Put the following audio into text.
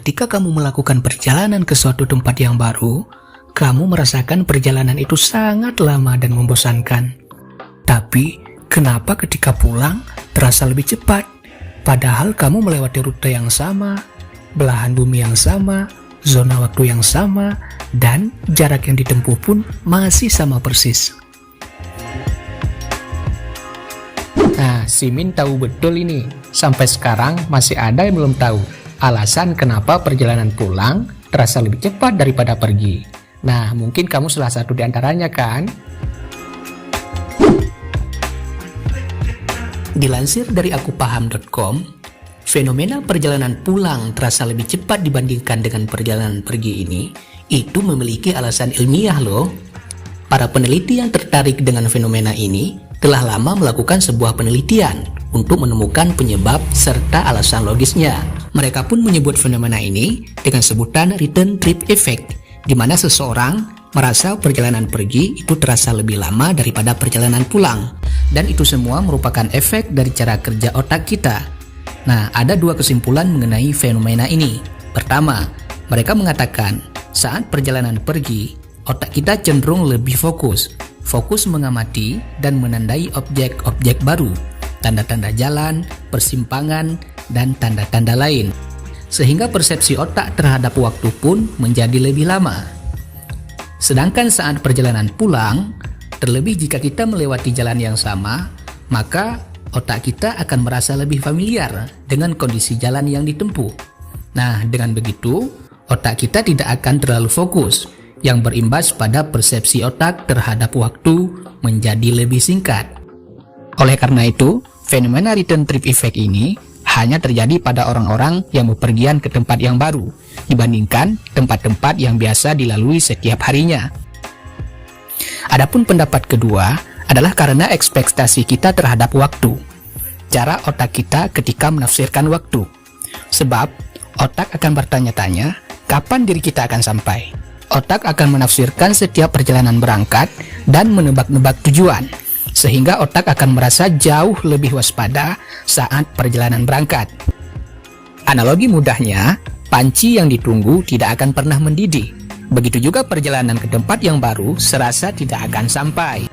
ketika kamu melakukan perjalanan ke suatu tempat yang baru, kamu merasakan perjalanan itu sangat lama dan membosankan. Tapi, kenapa ketika pulang terasa lebih cepat? Padahal kamu melewati rute yang sama, belahan bumi yang sama, zona waktu yang sama, dan jarak yang ditempuh pun masih sama persis. Nah, si Min tahu betul ini. Sampai sekarang masih ada yang belum tahu alasan kenapa perjalanan pulang terasa lebih cepat daripada pergi. Nah, mungkin kamu salah satu di antaranya kan? Dilansir dari akupaham.com, fenomena perjalanan pulang terasa lebih cepat dibandingkan dengan perjalanan pergi ini, itu memiliki alasan ilmiah loh. Para peneliti yang tertarik dengan fenomena ini telah lama melakukan sebuah penelitian untuk menemukan penyebab serta alasan logisnya. Mereka pun menyebut fenomena ini dengan sebutan return trip effect, di mana seseorang merasa perjalanan pergi itu terasa lebih lama daripada perjalanan pulang. Dan itu semua merupakan efek dari cara kerja otak kita. Nah, ada dua kesimpulan mengenai fenomena ini. Pertama, mereka mengatakan saat perjalanan pergi, otak kita cenderung lebih fokus mengamati dan menandai objek-objek baru, tanda-tanda jalan, persimpangan, dan tanda-tanda lain. Sehingga persepsi otak terhadap waktu pun menjadi lebih lama. Sedangkan saat perjalanan pulang, terlebih jika kita melewati jalan yang sama, maka otak kita akan merasa lebih familiar dengan kondisi jalan yang ditempuh. Nah, dengan begitu, otak kita tidak akan terlalu fokus, yang berimbas pada persepsi otak terhadap waktu menjadi lebih singkat. Oleh karena itu, fenomena return trip effect ini hanya terjadi pada orang-orang yang bepergian ke tempat yang baru dibandingkan tempat-tempat yang biasa dilalui setiap harinya. Adapun pendapat kedua adalah karena ekspektasi kita terhadap waktu, cara otak kita ketika menafsirkan waktu. Sebab, otak akan bertanya-tanya kapan diri kita akan sampai. Otak akan menafsirkan setiap perjalanan berangkat dan menebak-nebak tujuan, sehingga otak akan merasa jauh lebih waspada saat perjalanan berangkat. Analogi mudahnya, panci yang ditunggu tidak akan pernah mendidih. Begitu juga perjalanan ke tempat yang baru serasa tidak akan sampai.